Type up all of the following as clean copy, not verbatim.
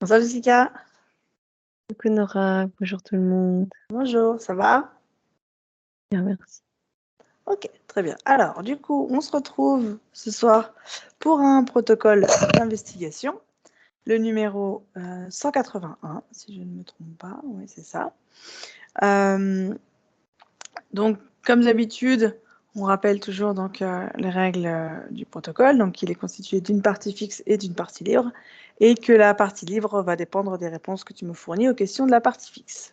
Salut Jessica, Coucou Nora, bonjour tout le monde. bonjour, ça va? Bien, merci. Ok, très bien. Alors, du coup, on se retrouve ce soir pour un protocole d'investigation, le numéro 181, si je ne me trompe pas, oui, c'est ça. Donc, comme d'habitude, on rappelle toujours donc, les règles du protocole. Donc, il est constitué d'une partie fixe et d'une partie libre, et que la partie libre va dépendre des réponses que tu me fournis aux questions de la partie fixe.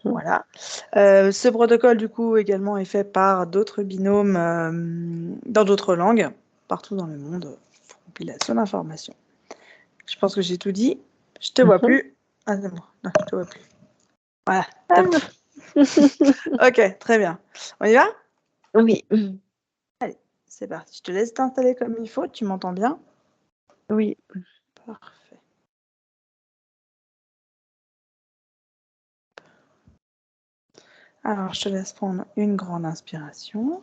Voilà. Ce protocole, du coup, également est fait par d'autres binômes dans d'autres langues, partout dans le monde, pour compilation d'informations. Je pense que j'ai tout dit. Je te vois plus. Ah, c'est bon. Non, je te vois plus. Voilà, top. Ok, très bien. On y va? Oui, Allez, c'est parti. Je te laisse t'installer comme il faut. Tu m'entends bien? oui. Parfait. Alors, je te laisse prendre une grande inspiration.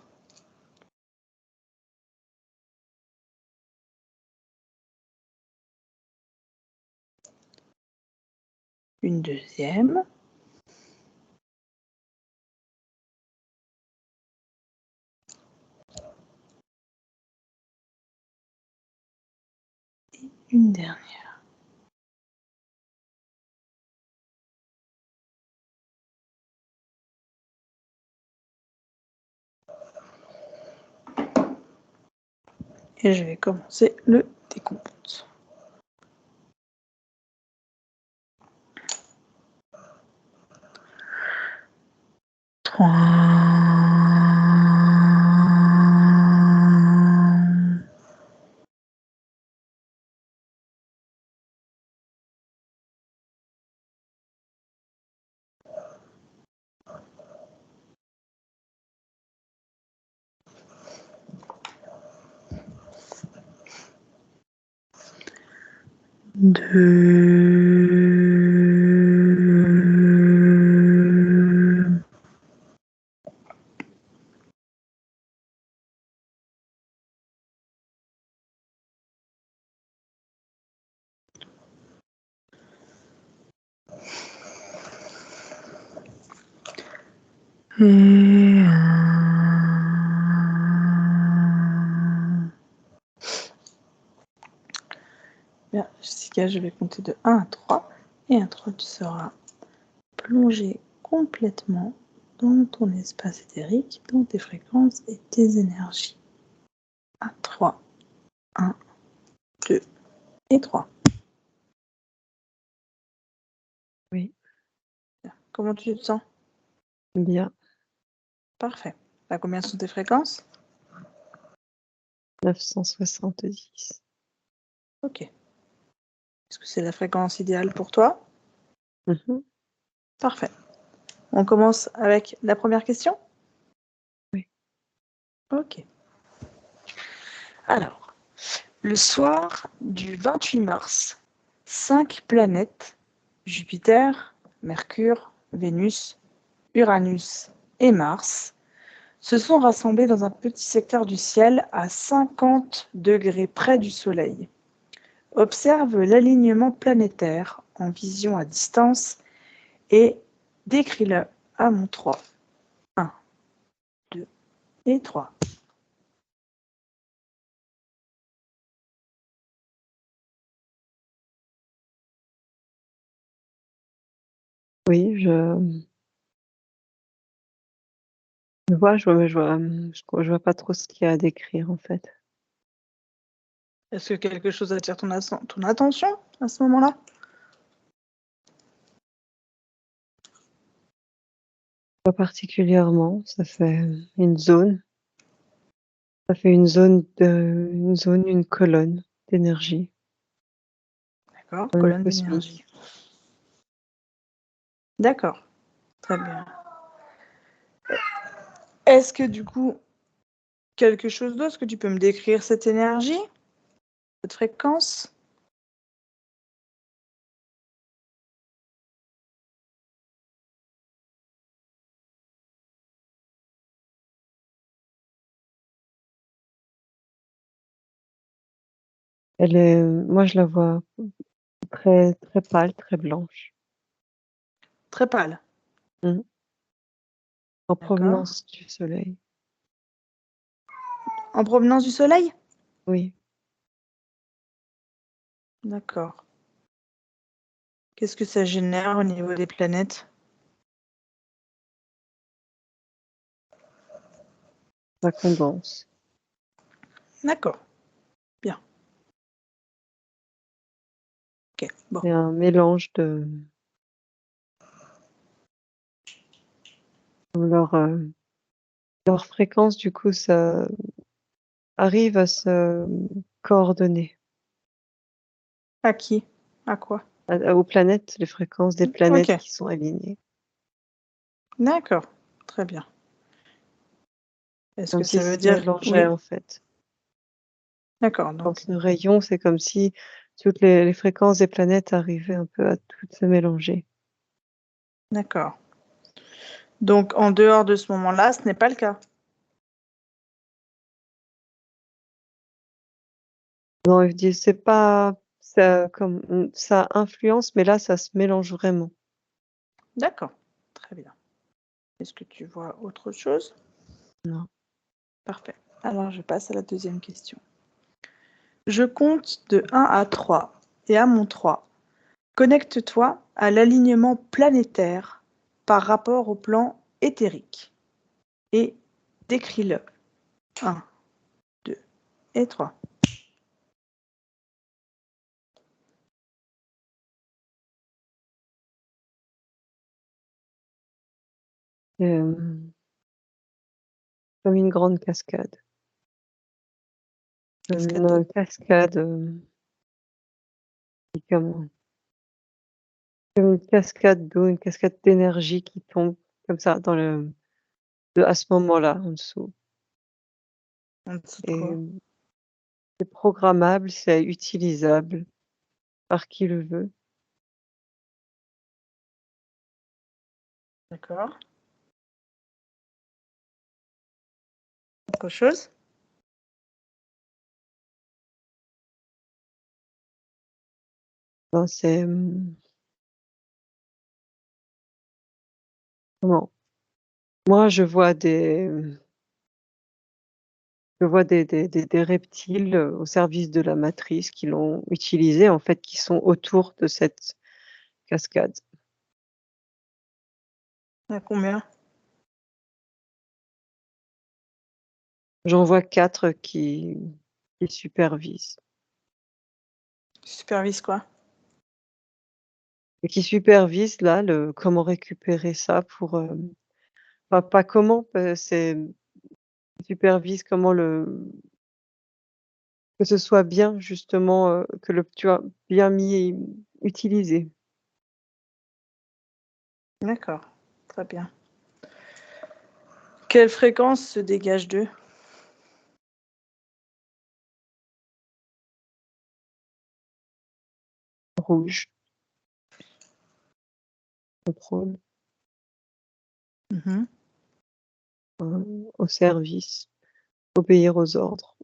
Une deuxième. Et une dernière. Et je vais commencer le décompte. 3, 2, et 1. Bien, Jessica, je vais compter de 1 à 3. Et à 3, tu seras plongé complètement dans ton espace éthérique, dans tes fréquences et tes énergies. À 3, 1, 2 et 3. Oui, Comment tu te sens? bien. Parfait. À combien sont tes fréquences? 970. Ok. Est-ce que c'est la fréquence idéale pour toi? Parfait. On commence avec la première question? Oui. Ok. Alors, le soir du 28 mars, 5 planètes, Jupiter, Mercure, Vénus, Uranus et Mars, se sont rassemblées dans un petit secteur du ciel à 50 degrés près du Soleil. Observe l'alignement planétaire en vision à distance et décris-le à mon 3. 1, 2 et 3. Oui, je vois pas trop ce qu'il y a à décrire en fait. Est-ce que quelque chose attire ton attention à ce moment-là? Pas particulièrement, ça fait une zone. Ça fait une colonne d'énergie. D'accord, Colonne colonne d'énergie. cosmique. D'accord, très bien. Est-ce que du coup, quelque chose d'autre, est-ce que tu peux me décrire cette énergie, cette fréquence? Moi je la vois très, très pâle, très blanche. Très pâle. En D'accord. provenance du soleil. En provenance du soleil? Oui. D'accord. Qu'est-ce que ça génère au niveau des planètes? Ça condense. D'accord. Bien. Ok, bon. C'est un mélange de leur fréquence, du coup, ça arrive à se coordonner. À qui? À quoi? Aux planètes, les fréquences des planètes Ok. qui sont alignées. D'accord. Très bien. Est-ce Comme que si ça veut se dire... mélangeaient, Oui. en fait. D'accord. Donc, Quand le rayon, c'est comme si toutes les fréquences des planètes arrivaient un peu à toutes se mélanger. d'accord. Donc, en dehors de ce moment-là, ce n'est pas le cas. Non, ils disent c'est pas ça comme ça influence, mais là, ça se mélange vraiment. D'accord. Très bien. Est-ce que tu vois autre chose? Non. Parfait. Alors, je passe à la deuxième question. Je compte de 1 à 3 et à mon 3, connecte-toi à l'alignement planétaire par rapport au plan éthérique et décris-le. 1, 2 et 3. Hem, Comme une grande cascade. Cascade Une d'eau. cascade, comme une cascade d'eau, une cascade d'énergie qui tombe comme ça à ce moment-là, en dessous. En dessous de Et quoi? c'est programmable, c'est utilisable par qui le veut. D'accord. Autre chose? Ben, comment? Moi, je vois des reptiles, au service de la matrice qui l'ont utilisé, en fait, qui sont autour de cette cascade. À combien? J'en vois 4 qui supervisent Supervise quoi? et qui supervisent là le comment récupérer ça pour, pas comment, c'est ils supervisent comment que ce soit bien justement, que le tu vois, bien mis et utilisé. D'accord. Très bien. Quelle fréquence se dégage d'eux? Rouge, contrôle, Mhm. au service, obéir aux ordres.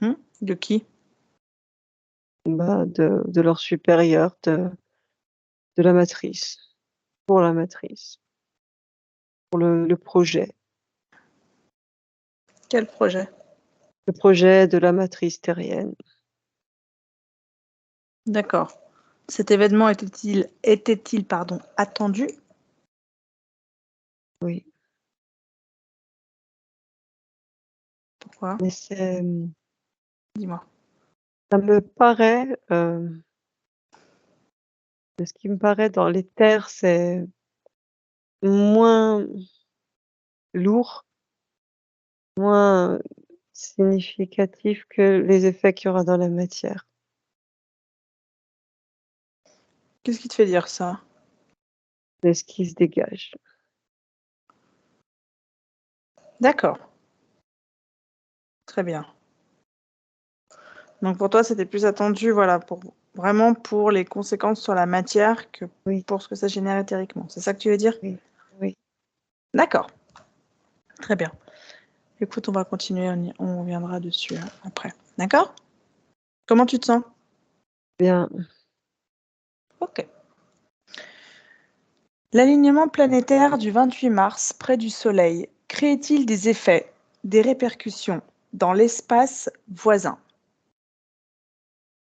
Mhm. De qui? Bah, de leur supérieur, de la matrice, pour la matrice, pour le projet. Quel projet? Le projet de la matrice terrienne. D'accord. Cet événement était-il pardon, attendu? Oui, Pourquoi? mais c'est, Dis-moi. ça me paraît, de ce qui me paraît dans les terres, c'est moins lourd, moins significatif que les effets qu'il y aura dans la matière, Qu'est-ce qui te fait dire ça? de ce qui se dégage. D'accord. Très bien. Donc pour toi, c'était plus attendu, voilà, vraiment pour les conséquences sur la matière que Oui, pour ce que ça génère éthériquement. C'est ça que tu veux dire? oui, oui. D'accord. Très bien. Écoute, on va continuer, on reviendra dessus, après. D'accord? Comment tu te sens? Bien. Ok. L'alignement planétaire du 28 mars près du Soleil crée-t-il des effets, des répercussions dans l'espace voisin?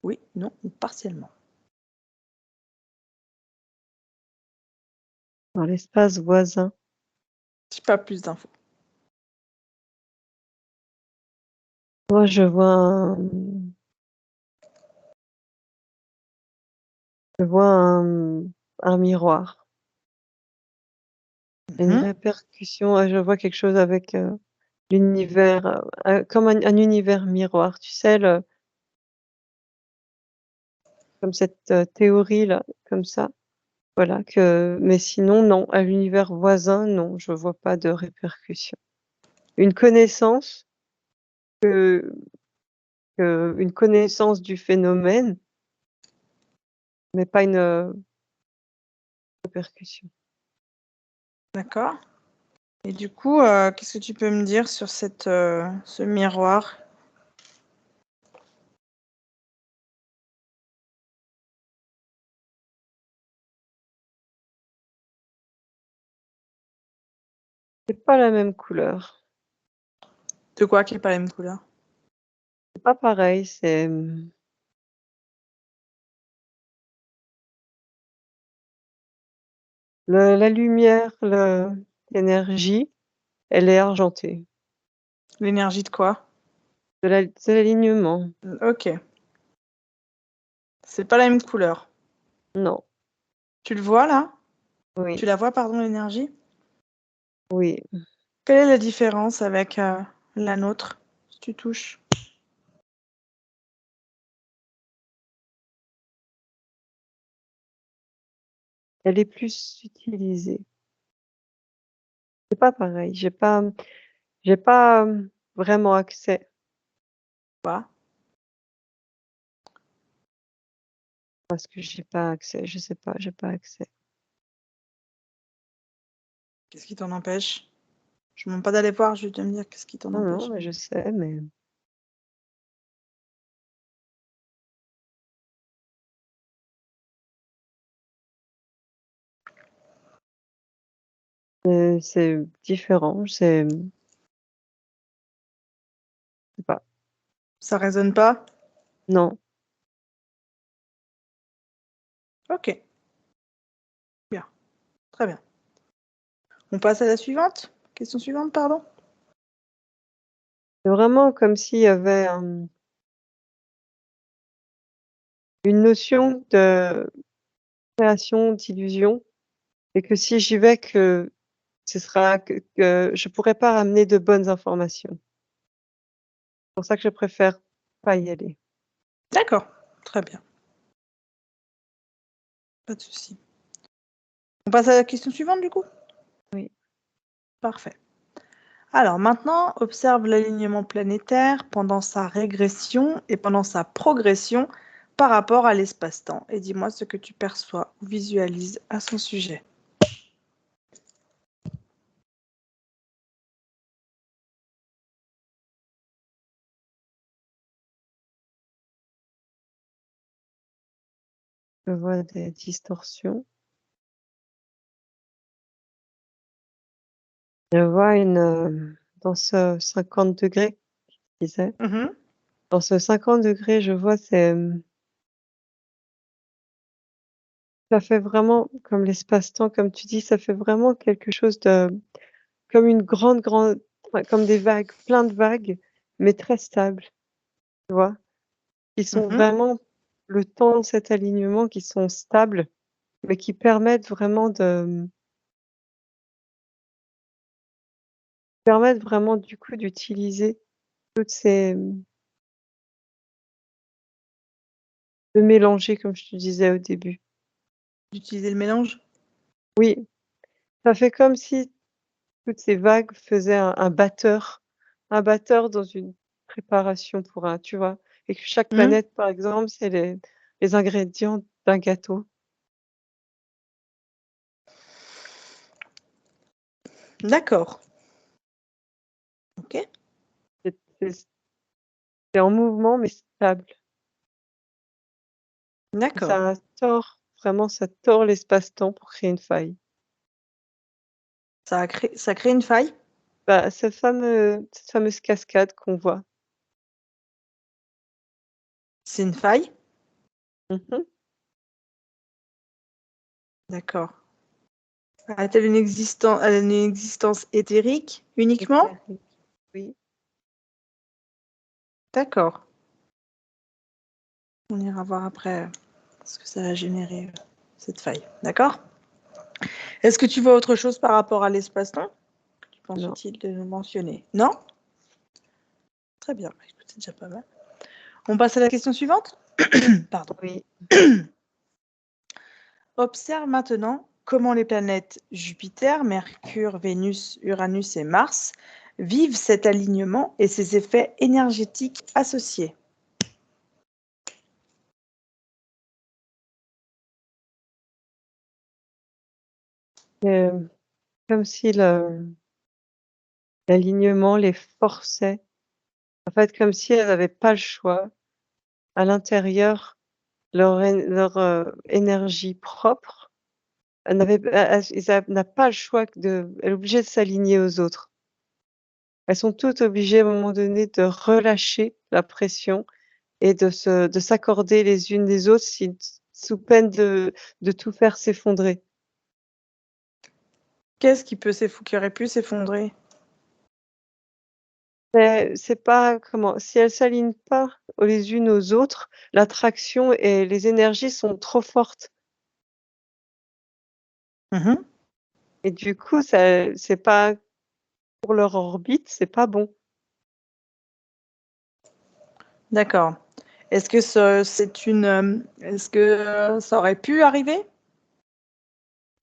Oui, non ou partiellement. Dans l'espace voisin. J'ai pas plus d'infos. Moi, je vois un miroir. Une Mhm. répercussion, je vois quelque chose avec, l'univers, comme un univers miroir, tu sais, comme cette, théorie-là, comme ça, voilà mais sinon non, à l'univers voisin, non, je vois pas de répercussions. Une connaissance que une connaissance du phénomène, mais pas une, répercussion. D'accord. Et du coup, qu'est-ce que tu peux me dire sur ce miroir? C'est pas la même couleur. De quoi qui est pas la même couleur? C'est pas pareil, c'est, la lumière, l'énergie, elle est argentée. L'énergie de quoi? De l'alignement. Ok. C'est pas la même couleur. Non. Tu le vois là? Oui, Tu la vois, pardon, l'énergie? oui. Quelle est la différence avec la nôtre, si tu touches? Elle est plus utilisée. C'est pas pareil, j'ai pas, vraiment accès Quoi? parce que j'ai pas accès, je sais pas, j'ai pas accès. Qu'est-ce qui t'en empêche? Je ne demande pas d'aller voir, juste de me dire qu'est-ce qui t'en Non, non, empêche. mais je sais, mais c'est différent, je sais pas. Ça résonne pas? Non, Ok, bien, très bien. On passe à la suivante? Question suivante, pardon? c'est vraiment comme s'il y avait, une notion de création d'illusion et que si j'y vais que ce sera que je pourrais pas ramener de bonnes informations. C'est pour ça que je préfère pas y aller. D'accord, très bien, pas de souci. On passe à la question suivante, du coup? Oui. Parfait. Alors maintenant, observe l'alignement planétaire pendant sa régression et pendant sa progression par rapport à l'espace-temps et dis-moi ce que tu perçois ou visualises à son sujet. Je vois des distorsions. Je vois dans ce 50°, je disais, Mhm. dans ce 50°, je vois ça fait vraiment comme l'espace-temps, comme tu dis, ça fait vraiment quelque chose de comme une grande enfin, comme des vagues, plein de vagues, mais très stables, tu vois? Qui sont Mhm. vraiment le temps de cet alignement, qui sont stables, mais qui permettent vraiment du coup d'utiliser toutes ces de mélanger comme je te disais au début. D'utiliser le mélange? Oui, ça fait comme si toutes ces vagues faisaient un batteur dans une préparation pour un tu vois? Et que chaque Mhm. planète, par exemple, c'est les ingrédients d'un gâteau. D'accord. Ok. C'est en mouvement mais stable. D'accord. Ça tord, vraiment ça tord l'espace-temps pour créer une faille. Ça crée une faille? Bah, cette fameuse cascade qu'on voit. C'est une faille? Mmh. D'accord. Elle a une existence éthérique uniquement? Éthérique, oui. D'accord. On ira voir après ce que ça va générer, cette faille. D'accord? Est-ce que tu vois autre chose par rapport à l'espace-temps que tu penses Non. utile de le mentionner? Non? Très bien, bah, écoute, c'est déjà pas mal. On passe à la question suivante? Pardon. Oui. Observe maintenant comment les planètes Jupiter, Mercure, Vénus, Uranus et Mars vivent cet alignement et ses effets énergétiques associés. Hem, Comme si l'alignement les forçait, en fait, comme si elles avaient pas le choix. À l'intérieur, énergie propre, elle n'avait n'a pas le choix que elle est obligée de s'aligner aux autres. Elles sont toutes obligées à un moment donné de relâcher la pression et de s'accorder les unes les autres sous peine de tout faire s'effondrer. Qu'est-ce qui aurait pu s'effondrer? C'est pas comment si elles s'alignent pas les unes aux autres, l'attraction et les énergies sont trop fortes Mmh. et du coup, ça c'est pas pour leur orbite, c'est pas bon. D'accord. Est-ce que, ça aurait pu arriver?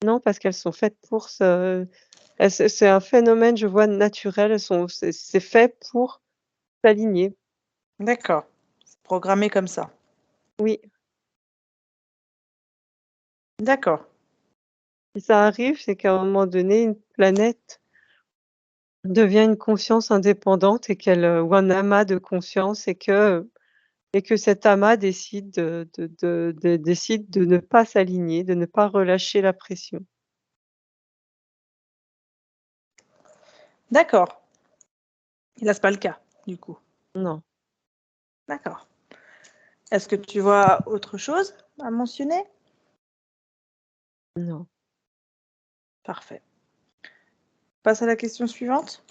Non, parce qu'elles sont faites pour c'est un phénomène, je vois, naturel. Elles sont c'est fait pour s'aligner. D'accord. C'est programmé comme ça. Oui, D'accord. si ça arrive, c'est qu'à un moment donné, une planète devient une conscience indépendante et ou un amas de conscience et que cet amas décide décide de ne pas s'aligner, de ne pas relâcher la pression. D'accord. Et là, c'est pas le cas, du coup? Non, D'accord. Est-ce que tu vois autre chose à mentionner? non. Parfait. Passe à la question suivante?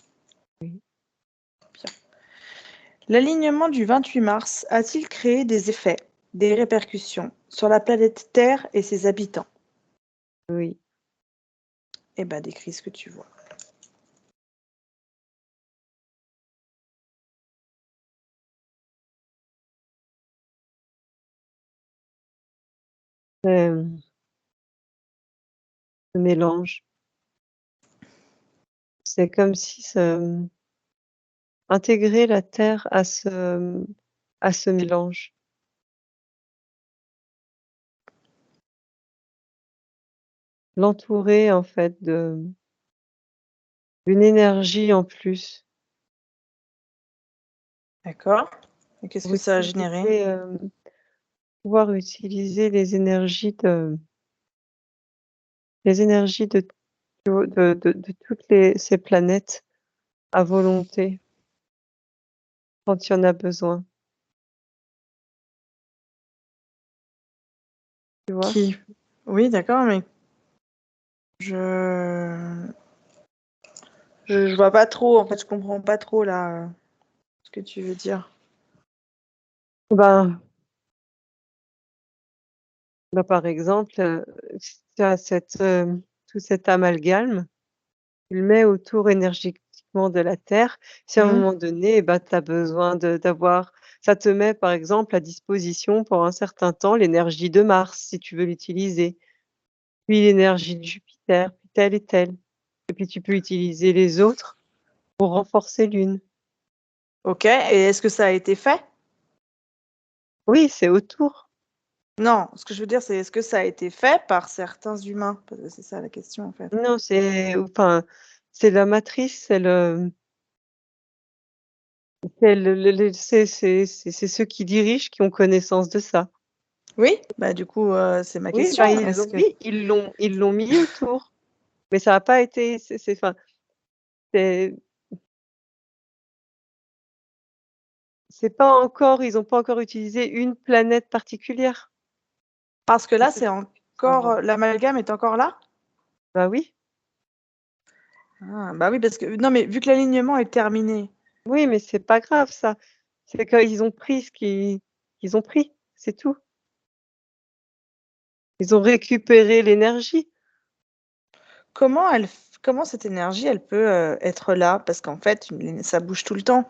Oui. Bien. L'alignement du 28 mars a-t-il créé des effets, des répercussions sur la planète Terre et ses habitants? Oui. Eh ben, décris ce que tu vois. Ce mélange. C'est comme si intégrer la terre à ce mélange. L'entourer en fait d'une énergie en plus D'accord. Et qu'est-ce pour que ça a généré? utiliser, pouvoir utiliser les énergies de toutes ces planètes à volonté quand il y en a besoin, tu vois? Qui? Oui, d'accord, mais je je vois pas trop, en fait, je comprends pas trop là, ce que tu veux dire. Ben par exemple, si tu as tout cet amalgame. Tu le mets autour énergétiquement de la terre. Si à un Mmh. moment donné, bah, tu as besoin d'avoir ça te met par exemple à disposition pour un certain temps l'énergie de Mars si tu veux l'utiliser, puis l'énergie de Jupiter, puis telle et telle et puis tu peux utiliser les autres pour renforcer l'une. OK, et est-ce que ça a été fait? Oui, c'est autour. Non, ce que je veux dire, c'est est-ce que ça a été fait par certains humains? Parce que c'est ça la question, en fait. Non, c'est la matrice, c'est le c'est ceux qui dirigent qui ont connaissance de ça. Oui, bah du coup, c'est ma Oui, question. bah, ils Est-ce l'ont que oui, ils l'ont mis autour, mais ça a pas été c'est enfin, c'est c'est pas encore ils ont pas encore utilisé une planète particulière. parce que C'est là, ça c'est qu'il faut savoir. encore l'amalgame est encore là? Bah oui, Ah, bah oui, parce que non, mais vu que l'alignement est terminé, oui, mais c'est pas grave ça. C'est qu'ils ont pris ce qu'ils ont pris, c'est tout. Ils ont récupéré l'énergie. comment cette énergie, elle peut, être là? Parce qu'en fait, ça bouge tout le temps,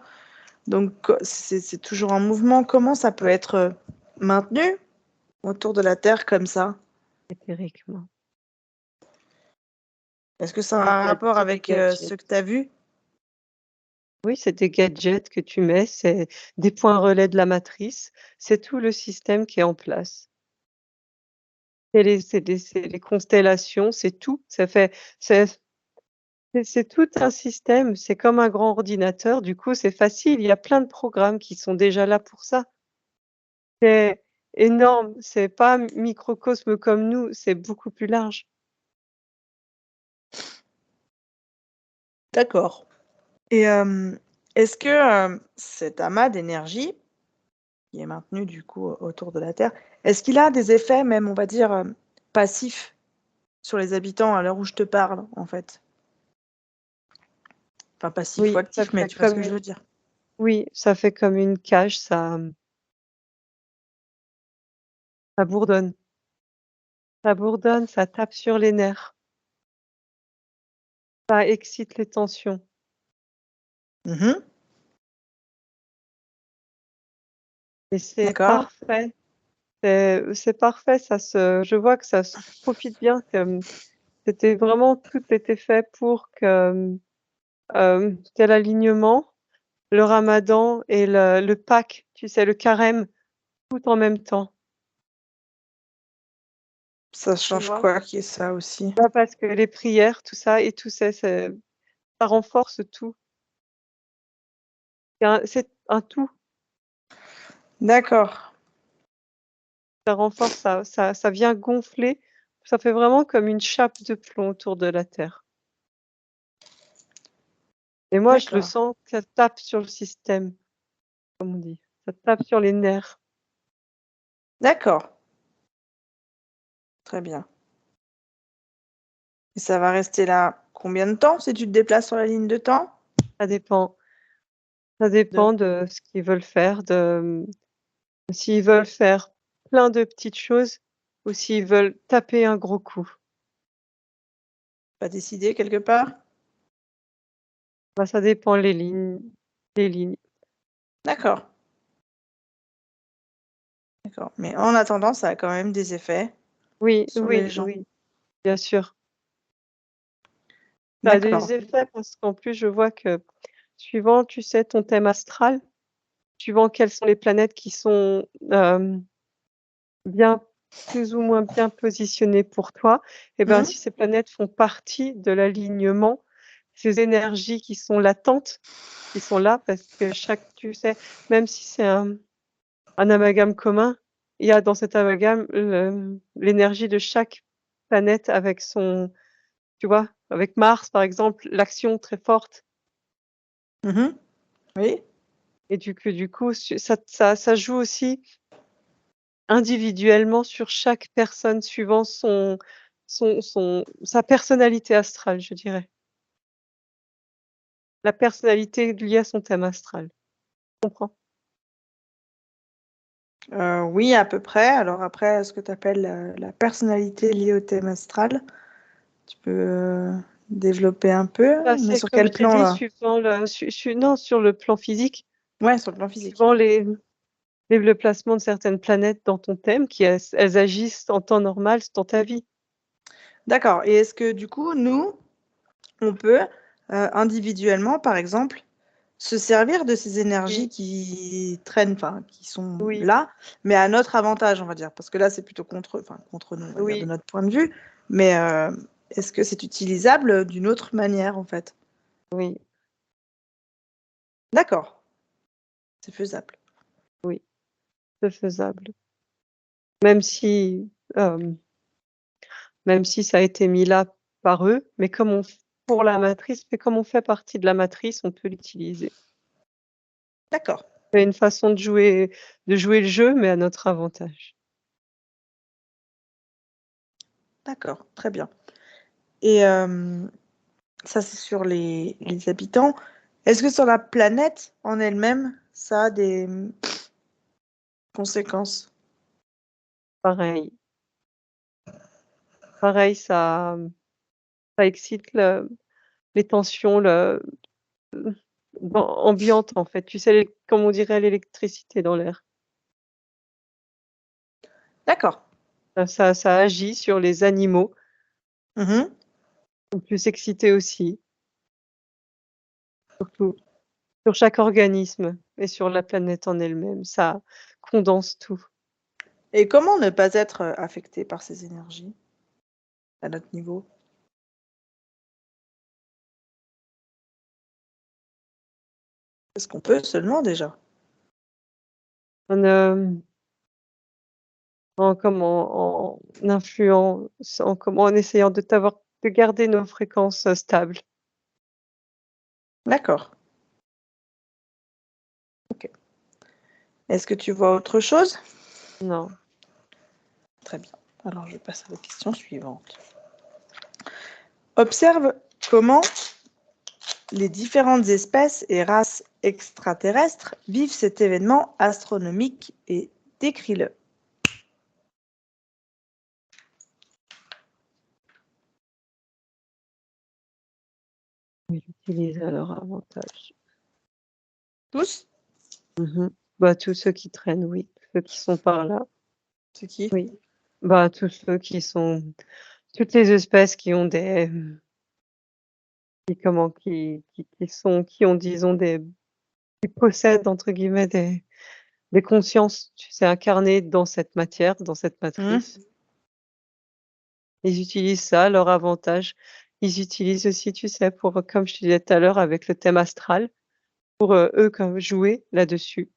donc c'est toujours en mouvement. Comment ça peut être, maintenu autour de la Terre comme ça? Éthériquement. Est-ce que ça C'est a un rapport c'est des avec, ce que gadgets. tu as vu? Oui, c'est des gadgets que tu mets, c'est des points relais de la matrice, c'est tout le système qui est en place. C'est les constellations, c'est tout. Ça fait c'est tout un système, c'est comme un grand ordinateur, du coup, c'est facile, il y a plein de programmes qui sont déjà là pour ça. C'est énorme, c'est pas microcosme comme nous, c'est beaucoup plus large. D'accord. Et est-ce que, cet amas d'énergie qui est maintenu du coup autour de la Terre, est-ce qu'il a des effets même, on va dire, passifs sur les habitants à l'heure où je te parle, en fait? Enfin passifs ou Oui, ça actifs, mais fait tu vois ce comme que je une veux dire? oui, ça fait comme une cage, ça bourdonne. Ça bourdonne, ça tape sur les nerfs, ça excite les tensions Mmh. et c'est D'accord. parfait, c'est parfait, ça se je vois que ça se profite bien, que c'était vraiment tout était fait pour que, c'était l'alignement, le ramadan et le Pâques, tu sais, le carême, tout en même temps, Ça tu change vois? quoi qu'il y ait ça aussi? Bah, parce que les prières, tout ça et tout ça renforce tout. C'est un tout, D'accord, ça renforce, ça vient gonfler, ça fait vraiment comme une chape de plomb autour de la terre et moi je le d'accord, sens que ça tape sur le système, comme on dit, ça tape sur les nerfs. d'accord, très bien et ça va rester là combien de temps si tu te déplaces sur la ligne de temps? Ça dépend ça De dépend de ce qu'ils veulent faire, s'ils veulent faire plein de petites choses ou s'ils veulent taper un gros coup. pas décidé quelque part? Bah, ça dépend les lignes. D'accord, d'accord, mais en attendant, ça a quand même des effets Oui, sur les oui, gens? oui, bien sûr. Ça a D'accord. des effets parce qu'en plus je vois que suivant, tu sais, ton thème astral, suivant quelles sont les planètes qui sont, bien plus ou moins bien positionnées pour toi et ben, Mmh. si ces planètes font partie de l'alignement, ces énergies qui sont latentes, qui sont là parce que chaque tu sais, même si c'est un amalgame commun, il y a dans cet amalgame l'énergie de chaque planète avec son tu vois? Avec Mars, par exemple, l'action très forte Mmh. Oui. et du coup, ça joue aussi individuellement sur chaque personne suivant sa personnalité astrale, je dirais. La personnalité liée à son thème astral, tu comprends? Oui, à peu près. Alors après, ce que tu appelles, la personnalité liée au thème astral, tu peux, développer un peu? Bah, Mais c'est sur comme quel je t'ai plan dit, là? suivant le su non, sur le plan physique, Ouais, sur le plan physique. suivant le placement de certaines planètes dans ton thème qui elles agissent en temps normal dans ta vie. D'accord et est-ce que du coup, nous, on peut, individuellement, par exemple, se servir de ces énergies Oui, qui traînent, enfin, qui sont oui, là, mais à notre avantage, on va dire? Parce que là, c'est plutôt contre nous, on va dire, de oui, notre point de vue, mais est-ce que c'est utilisable, d'une autre manière, en fait? oui, D'accord, c'est faisable. oui, c'est faisable. même si, hem, même si ça a été mis là par eux, mais comme on f pour la matrice, mais comme on fait partie de la matrice, on peut l'utiliser. D'accord, C'est une façon de jouer le jeu, mais à notre avantage. d'accord, très bien. Et ça, c'est sur les habitants. Est-ce que sur la planète en elle-même, ça a des conséquences? Pareil, pareil, ça excite les tensions, ambiantes, en fait. Tu sais, comme on dirait l'électricité dans l'air. D'accord. Ça agit sur les animaux, Mmh. ils sont plus excités aussi, surtout sur chaque organisme et sur la planète en elle-même. Ça condense tout. Et comment ne pas être, affecté par ces énergies à notre niveau? Est-ce qu'on peut seulement déjà? En, en influençant, en essayant de garder nos fréquences, stables. D'accord, OK. Est-ce que tu vois autre chose? Non. Très bien. Alors je passe à la question suivante. Observe comment les différentes espèces et races extraterrestres vivent cet événement astronomique et décris-le. Ils l'utilisent à leur avantage. Tous? Mmh. Bah, tous ceux qui traînent, oui. Tous ceux qui sont par là, C'est qui? oui. Bah, tous ceux qui sont toutes les espèces qui ont qui ont disons qui «possèdent» entre guillemets des consciences, tu sais, incarnées dans cette matière, dans cette Mmh. matrice. Ils utilisent ça à leur avantage. Ils utilisent aussi, tu sais, pour, comme je te disais tout à l'heure avec le thème astral, pour, eux, comme jouer là-dessus.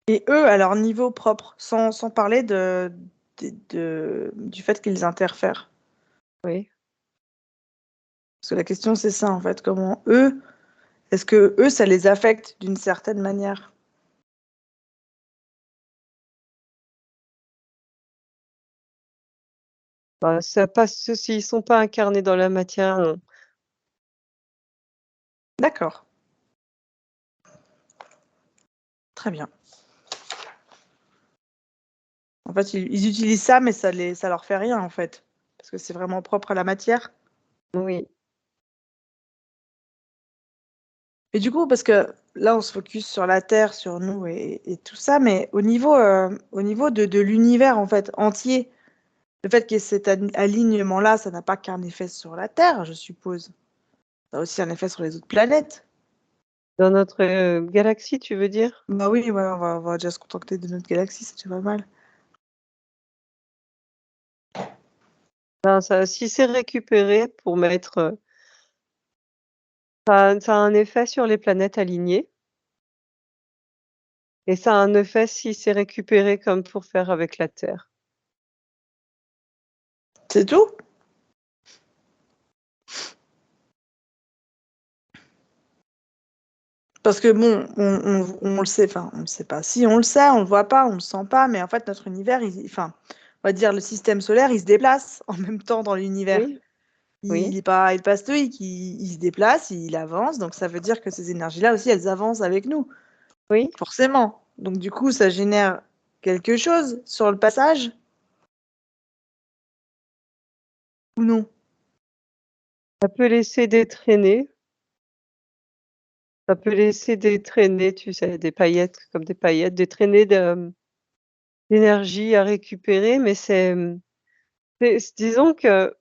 Et eux, à leur niveau propre, sans parler du fait qu'ils interfèrent. Oui. Parce que la question, c'est ça, en fait. Comment eux, est-ce que eux, ça les affecte d'une certaine manière? Bah, ça passe s'ils sont pas incarnés dans la matière, non. D'accord, très bien. En fait, ils utilisent ça, mais ça leur fait rien, en fait, parce que c'est vraiment propre à la matière. Oui, Et du coup, parce que là, on se focus sur la Terre, sur nous et tout ça, mais au niveau de l'univers, en fait, entier, le fait qu'il y ait cet alignement-là, ça n'a pas qu'un effet sur la Terre, je suppose. Ça a aussi un effet sur les autres planètes. dans notre, galaxie, tu veux dire? Bah oui, ouais, on va déjà se contenter de notre galaxie, c'est déjà pas mal. Ben, ça si c'est récupéré pour mettre, ça a un effet sur les planètes alignées et ça a un effet si c'est récupéré comme pour faire avec la Terre. C'est tout? Parce que bon, on le sait, enfin, on le sait pas. Si, on le sait, on le voit pas, on le sent pas, mais en fait, notre univers, enfin, on va dire le système solaire, il se déplace en même temps dans l'univers. Oui, Il oui, est pas, il est pas stoïque, il se déplace, il avance, donc ça veut dire que ces énergies-là aussi, elles avancent avec nous, oui. forcément. Donc du coup, ça génère quelque chose sur le passage ou non? Ça peut laisser des traînées, ça peut laisser des traînées, tu sais, des paillettes, comme des paillettes, des traînées d'énergie à récupérer, mais disons que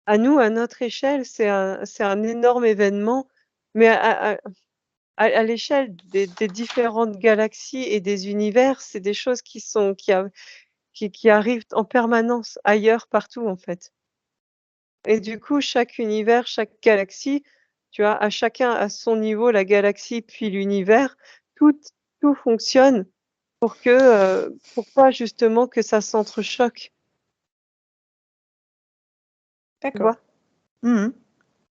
à nous, à notre échelle, c'est un énorme événement, mais à l'échelle des différentes galaxies et des univers, c'est des choses qui arrivent en permanence ailleurs, partout, en fait. Et du coup, chaque univers, chaque galaxie, tu vois, à chacun à son niveau, la galaxie puis l'univers, tout tout fonctionne pour pas justement que ça s'entrechoque, tu D'accord. vois? Mmh.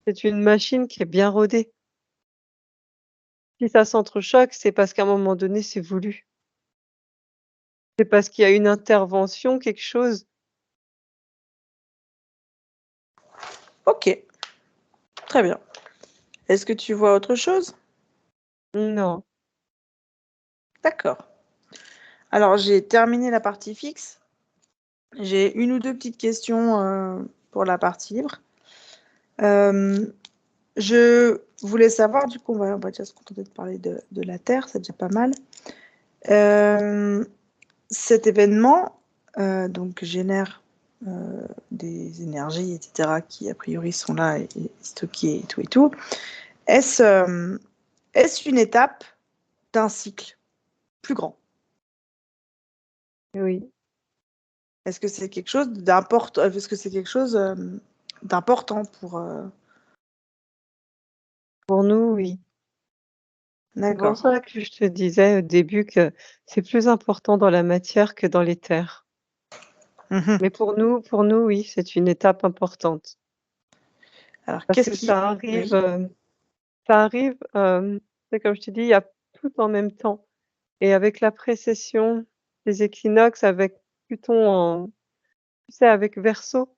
C'est une machine qui est bien rodée. Si ça s'entrechoque, c'est parce qu'à un moment donné, c'est voulu. C'est parce qu'il y a une intervention, quelque chose. OK, très bien. Est-ce que tu vois autre chose? Non. D'accord. Alors j'ai terminé la partie fixe. J'ai une ou 2 petites questions, pour la partie libre. Je voulais savoir, du coup, on va déjà se contenter de parler de la Terre, c'est déjà pas mal. Cet événement, donc génère, des énergies et cetera qui a priori sont là et stockées et tout. Est-ce, est-ce une étape d'un cycle plus grand? Oui. Est-ce que c'est quelque chose d'important pour, Pour nous, oui. C'est pour d'accord. ça que je te disais au début que c'est plus important dans la matière que dans l'éther. Mmh. Mais pour nous, oui, c'est une étape importante Alors parce qu'est-ce que qui oui, ça arrive, c'est comme je te dis, il y a tout en même temps et avec la précession des équinoxes, avec Pluton en tu sais, avec Verseau,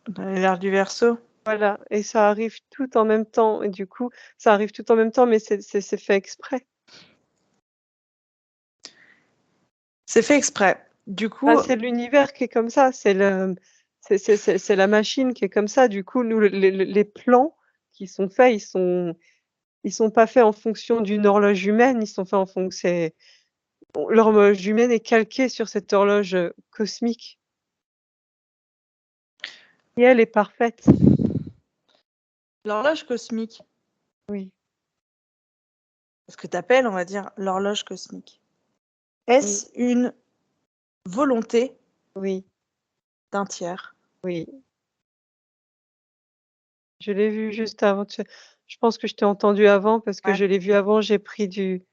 dans l'ère du Verseau? voilà et ça arrive tout en même temps et du coup, ça arrive tout en même temps mais c'est fait exprès. C'est fait exprès. Du Bah, coup, c'est l'univers qui est comme ça, c'est la machine qui est comme ça. Du coup, nous, les plans qui sont faits, ils sont pas faits en fonction d'une horloge humaine, ils sont faits en fonction c'est l'horloge humaine est calquée sur cette horloge, cosmique et elle est parfaite. l'horloge cosmique, Oui, ce que tu appelles, on va dire, l'horloge cosmique, oui, est-ce une volonté oui, d'un tiers? oui. Je l'ai vu juste avant tu je pense que je t'ai entendu avant parce que Ouais. je l'ai vu avant, j'ai pris du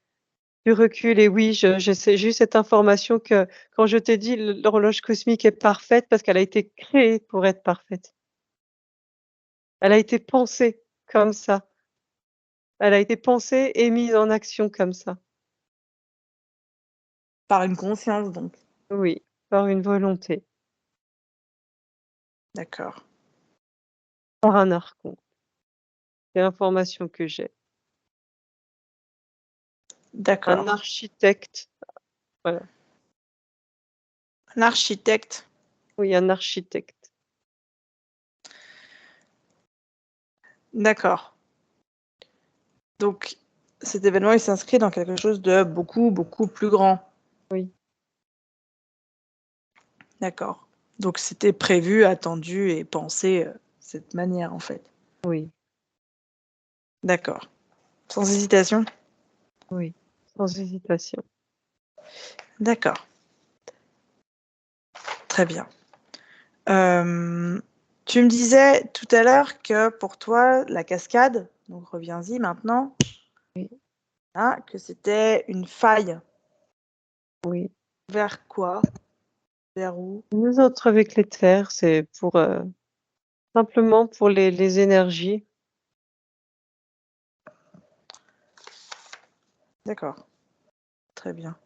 recul et oui, j'ai eu cette information que quand je t'ai dit l'horloge cosmique est parfaite parce qu'elle a été créée pour être parfaite. Elle a été pensée comme ça. Elle a été pensée et mise en action comme ça. Par une conscience donc? Oui, par une volonté, D'accord. par un archon. C'est l'information que j'ai. Un D'accord. architecte, voilà. Un architecte. Oui, un architecte. D'accord. Donc cet événement, il s'inscrit dans quelque chose de beaucoup, beaucoup plus grand? Oui, D'accord. Donc c'était prévu, attendu et pensé, de cette manière, en fait? oui, D'accord. Sans hésitation? oui, sans hésitation. D'accord, très bien. Hem, Tu me disais tout à l'heure que pour toi, la cascade, donc reviens-y maintenant, Oui, hein, que c'était une faille. oui. Vers quoi? Vers où? Nous autres avec les terres, c'est pour, simplement pour les énergies. D'accord, très bien.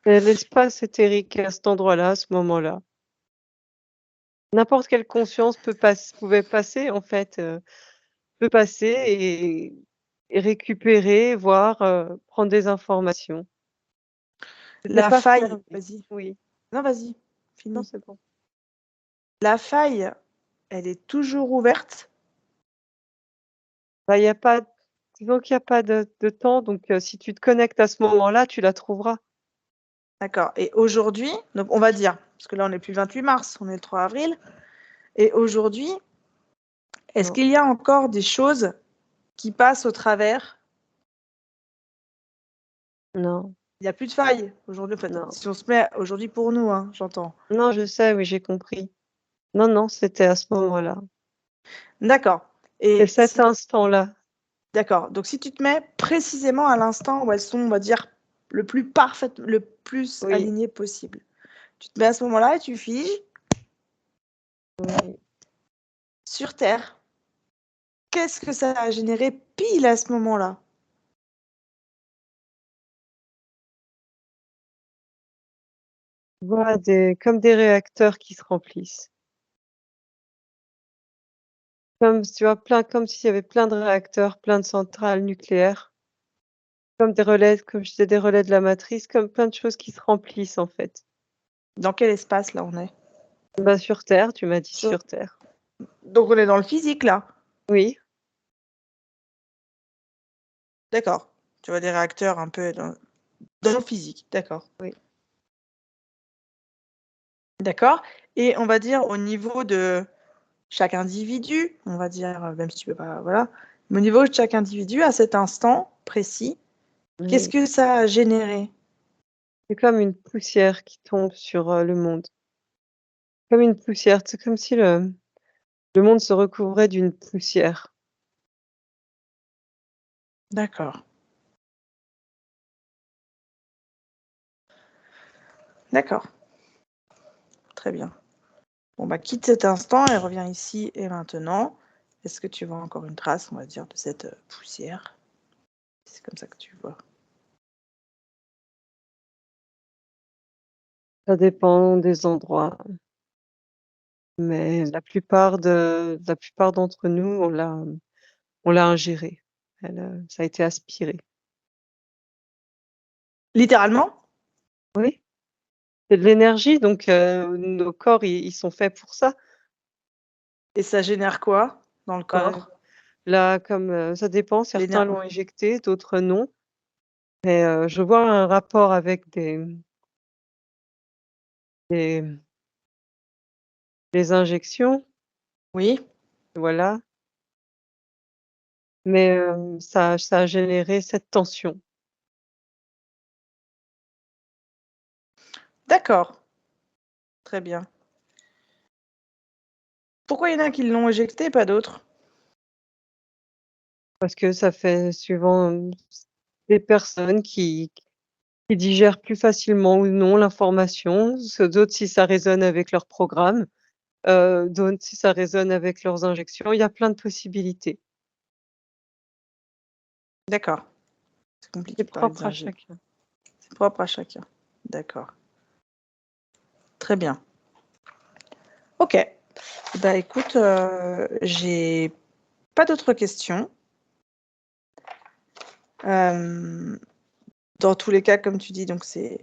C'est l'espace éthérique à cet endroit-là, à ce moment-là. N'importe quelle conscience pouvait passer en fait, peut passer et récupérer, voir, prendre des informations. C'était La pas faille, fermé. vas-y. Oui. Non, vas-y, Non, finis. c'est bon. La faille, elle est toujours ouverte? Bah, il y a pas disons qu'il y a pas de temps donc si tu te connectes à ce moment-là, tu la trouveras. D'accord et aujourd'hui, donc on va dire, parce que là on n'est plus le 28 mars, on est le 3 avril et aujourd'hui, est-ce Non, qu'il y a encore des choses qui passent au travers? non, Il y a plus de faille aujourd'hui, en fait, non. si on se met aujourd'hui pour nous, hein, j'entends. Non, je sais, oui, j'ai compris. Non, non, c'était à ce moment-là. D'accord C'est et cet si instant-là. d'accord, donc si tu te mets précisément à l'instant où elles sont, on va dire, le plus parfait, le plus Oui. aligné possible. Tu te mets à ce moment-là et tu figes Oui. sur Terre. Qu'est-ce que ça a généré pile à ce moment-là? Je vois comme des réacteurs qui se remplissent. Comme tu vois, comme s'il y avait plein de réacteurs, plein de centrales nucléaires, comme des relais, comme je disais, des relais de la matrice, comme plein de choses qui se remplissent, en fait. Dans quel espace là on est? Bah, sur Terre, tu m'as dit Sur- sur Terre. Donc on est dans le physique là. Oui, D'accord. Tu vois des réacteurs un peu dans le physique. D'accord. oui. D'accord. Et on va dire au niveau de chaque individu, on va dire, même si tu peux pas, voilà, mais au niveau de chaque individu, à cet instant précis, qu'est-ce Oui. que ça a généré? C'est comme une poussière qui tombe sur, le monde. Comme une poussière, c'est comme si le monde se recouvrait d'une poussière. D'accord. D'accord. Très bien. Bon, bah, quitte cet instant et reviens ici et maintenant. Est-ce que tu vois encore une trace, on va dire, de cette poussière? C'est comme ça que tu vois. Ça dépend des endroits, mais la plupart d'entre nous, on l'a ingérée. Ça a été aspiré. Littéralement? Oui, c'est de l'énergie, donc nos corps, ils sont faits pour ça. Et ça génère quoi dans le Bah, corps? là, comme, ça dépend, certains L'éner- l'ont injecté, d'autres non, mais je vois un rapport avec des des injections, Oui, voilà, mais ça a généré cette tension. d'accord. Très bien. Pourquoi il y en a qui l'ont éjecté, pas d'autres? Parce que ça fait suivant, des personnes qui digèrent plus facilement ou non l'information, d'autres si ça résonne avec leur programme, d'autres si ça résonne avec leurs injections. Il y a plein de possibilités. D'accord. C'est C'est compliqué de parler des propre à injections. chacun. C'est propre à chacun. D'accord. Très bien. Ok. Bah écoute, j'ai pas d'autres questions. Dans tous les cas, comme tu dis, donc c'est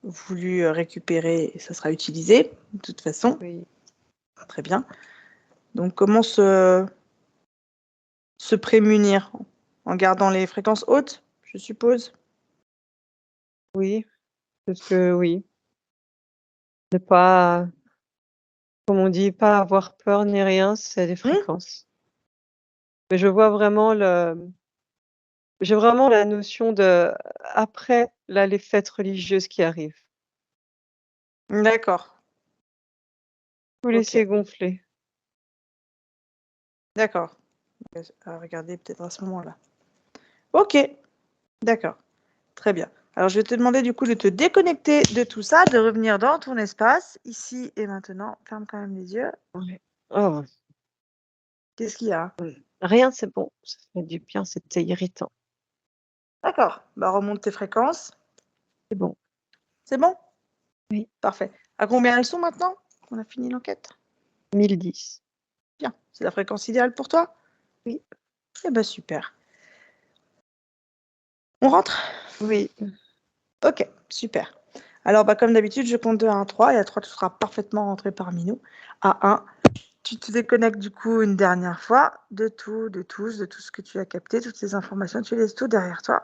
voulu récupérer et ça sera utilisé de toute façon. Oui, Très bien. Donc comment se prémunir? En gardant les fréquences hautes, je suppose? oui, parce que oui, ne pas, comme on dit, pas avoir peur ni rien, c'est les Mmh? fréquences. Mais j'ai vraiment la notion de après, là, les fêtes religieuses qui arrivent. D'accord. Tout OK. laisser gonfler. D'accord. À regarder peut-être à ce moment-là. OK. D'accord. Très bien. Alors je vais te demander du coup de te déconnecter de tout ça, de revenir dans ton espace, ici et maintenant. Ferme quand même les yeux. Ouais. Oh, Qu'est-ce qu'il y a? rien, c'est bon, ça fait du bien, c'était irritant. D'accord. Bah remonte tes fréquences. C'est bon, C'est bon? oui, Parfait. À combien elles sont maintenant? On a fini l'enquête? 1010. Bien. C'est la fréquence idéale pour toi? Oui, Eh ben super. On rentre? oui, OK, super. Alors, bah, comme d'habitude, je compte de 1 à 3 et à 3, tu seras parfaitement rentré parmi nous. À 1, tu te déconnectes du coup une dernière fois de tout, de tous, de tout ce que tu as capté, toutes ces informations, tu laisses tout derrière toi.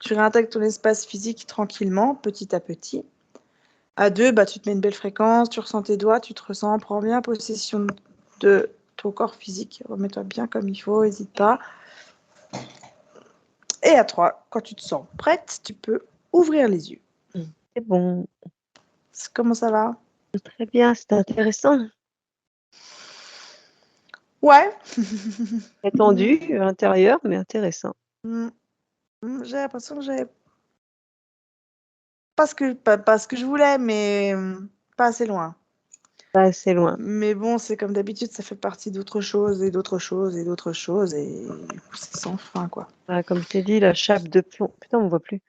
Tu réintègres ton espace physique tranquillement, petit à petit. À 2, bah, tu te mets une belle fréquence, tu ressens tes doigts, tu te ressens, prends bien possession de ton corps physique. Remets-toi bien comme il faut, n'hésite pas. Et à 3, quand tu te sens prête, tu peux ouvrir les yeux. c'est bon. Comment ça va? Très bien, c'était intéressant. Ouais. Attendu, intérieur, mais intéressant. Mmh. J'ai l'impression que j'ai pas ce que je voulais, mais pas assez loin. Pas assez loin. Mais bon, c'est comme d'habitude, ça fait partie d'autres choses et d'autres choses et d'autres choses et du coup, c'est sans fin, quoi. Ah, comme je t'ai dit, la chape de plomb. Putain, on voit plus.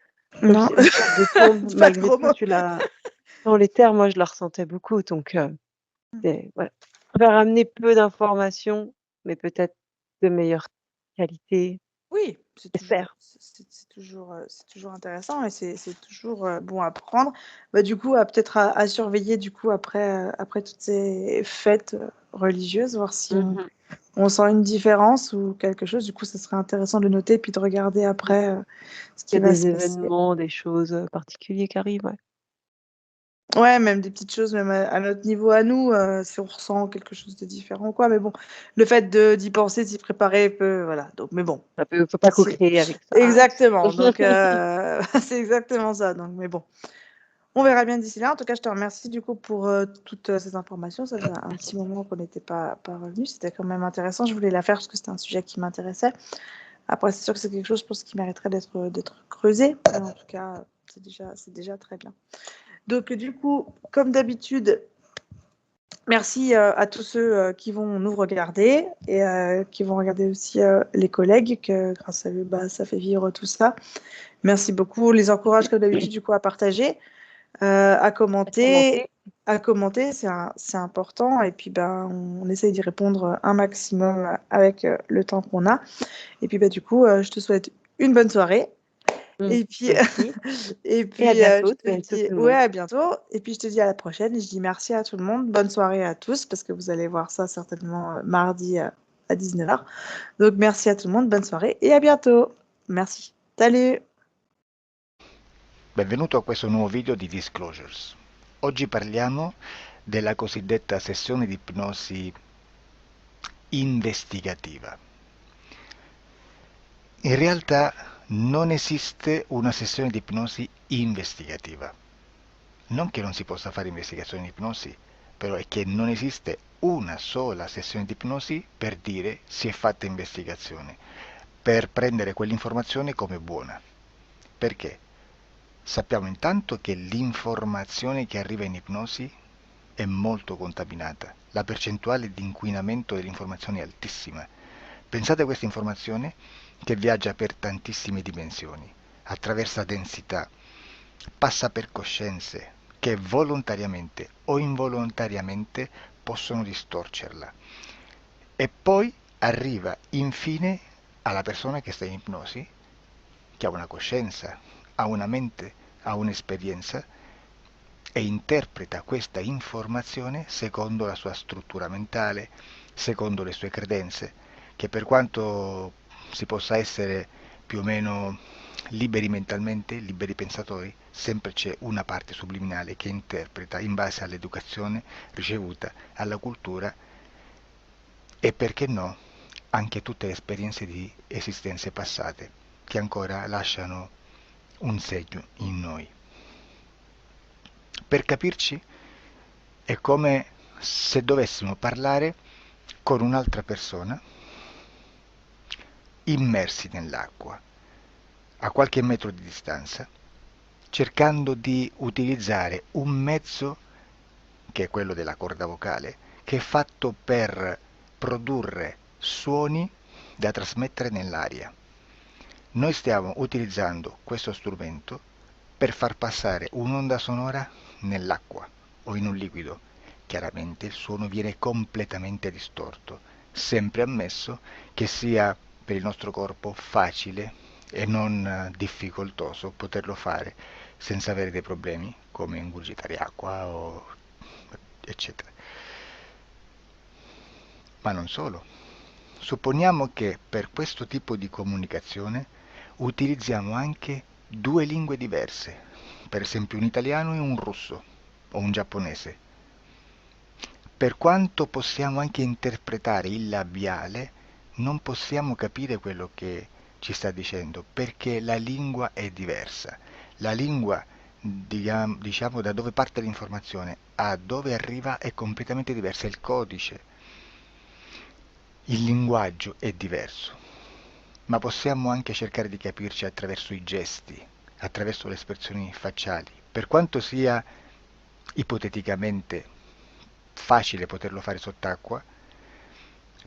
Non, La chape de plomb, c'est pas malgré trop tout, mauvais. tu l'as. Dans les terres, moi, je la ressentais beaucoup. Donc, voilà. Je préfère amener peu d'informations, mais peut-être de meilleure qualité. Oui, J'espère. c'est toujours intéressant et c'est toujours bon à prendre. Bah, du coup, peut-être à surveiller du coup après toutes ces fêtes religieuses, voir si Mhm. on sent une différence ou quelque chose. Du coup, ce serait intéressant de le noter puis de regarder après ce Il y qui a va des se passer. événements, des choses particulières qui arrivent. Ouais. Ouais, même des petites choses, même à notre niveau à nous, si on ressent quelque chose de différent ou quoi. Mais bon, le fait d'y penser, d'y préparer peut, voilà. Donc, mais bon, Faut pas si. co-créer avec ça. Hein. Exactement. Donc, c'est exactement ça. Donc, mais bon, on verra bien d'ici là. En tout cas, je te remercie du coup pour toutes ces informations. Ça faisait un petit moment qu'on n'était pas revenu. C'était quand même intéressant. Je voulais la faire parce que c'était un sujet qui m'intéressait. Après, c'est sûr que c'est quelque chose, je pense, qui mériterait d'être creusé. Mais en tout cas, c'est déjà très bien. Donc, du coup, comme d'habitude, merci à tous ceux qui vont nous regarder et qui vont regarder aussi les collègues, que grâce à eux, bah, ça fait vivre tout ça. Merci beaucoup. On les encourage, comme d'habitude, du coup, à partager, à commenter. Commenter. À commenter, c'est important. Et puis, ben, on essaye d'y répondre un maximum avec le temps qu'on a. Et puis, bah, du coup, je te souhaite une bonne soirée. Et puis, Merci. et Et à puis bientôt, je te bientôt dis tout le ouais, monde. à bientôt. Et puis je te dis à la prochaine. Je dis merci à tout le monde. Bonne soirée à tous parce que vous allez voir ça certainement mardi à 19h. Donc merci à tout le monde. Bonne soirée et à bientôt. Merci. Salut. Benvenuto a questo nuovo video di Disclosures. Oggi parliamo della cosiddetta sessione di ipnosi investigativa. In realtà non esiste una sessione di ipnosi investigativa. Non che non si possa fare investigazione di ipnosi, però è che non esiste una sola sessione di ipnosi per dire si è fatta investigazione, per prendere quell'informazione come buona. Perché? Sappiamo intanto che l'informazione che arriva in ipnosi è molto contaminata, la percentuale di inquinamento dell'informazione è altissima. Pensate a questa informazione che viaggia per tantissime dimensioni, attraversa densità, passa per coscienze che volontariamente o involontariamente possono distorcerla e poi arriva infine alla persona che sta in ipnosi, che ha una coscienza, ha una mente, ha un'esperienza e interpreta questa informazione secondo la sua struttura mentale, secondo le sue credenze, che per quanto si possa essere più o meno liberi mentalmente, liberi pensatori, sempre c'è una parte subliminale che interpreta in base all'educazione ricevuta, alla cultura e perché no, anche tutte le esperienze di esistenze passate che ancora lasciano un segno in noi. Per capirci, è come se dovessimo parlare con un'altra persona immersi nell'acqua, a qualche metro di distanza, cercando di utilizzare un mezzo, che è quello della corda vocale, che è fatto per produrre suoni da trasmettere nell'aria. Noi stiamo utilizzando questo strumento per far passare un'onda sonora nell'acqua o in un liquido. Chiaramente il suono viene completamente distorto, sempre ammesso che sia per il nostro corpo facile e non difficoltoso poterlo fare senza avere dei problemi come ingurgitare acqua o eccetera. Ma non solo. Supponiamo che per questo tipo di comunicazione utilizziamo anche due lingue diverse, per esempio un italiano e un russo o un giapponese. Per quanto possiamo anche interpretare il labiale, non possiamo capire quello che ci sta dicendo perché la lingua è diversa. La lingua, diciamo, da dove parte l'informazione a dove arriva è completamente diversa, il codice, il linguaggio è diverso, ma possiamo anche cercare di capirci attraverso i gesti, attraverso le espressioni facciali, Per quanto sia ipoteticamente facile poterlo fare sott'acqua,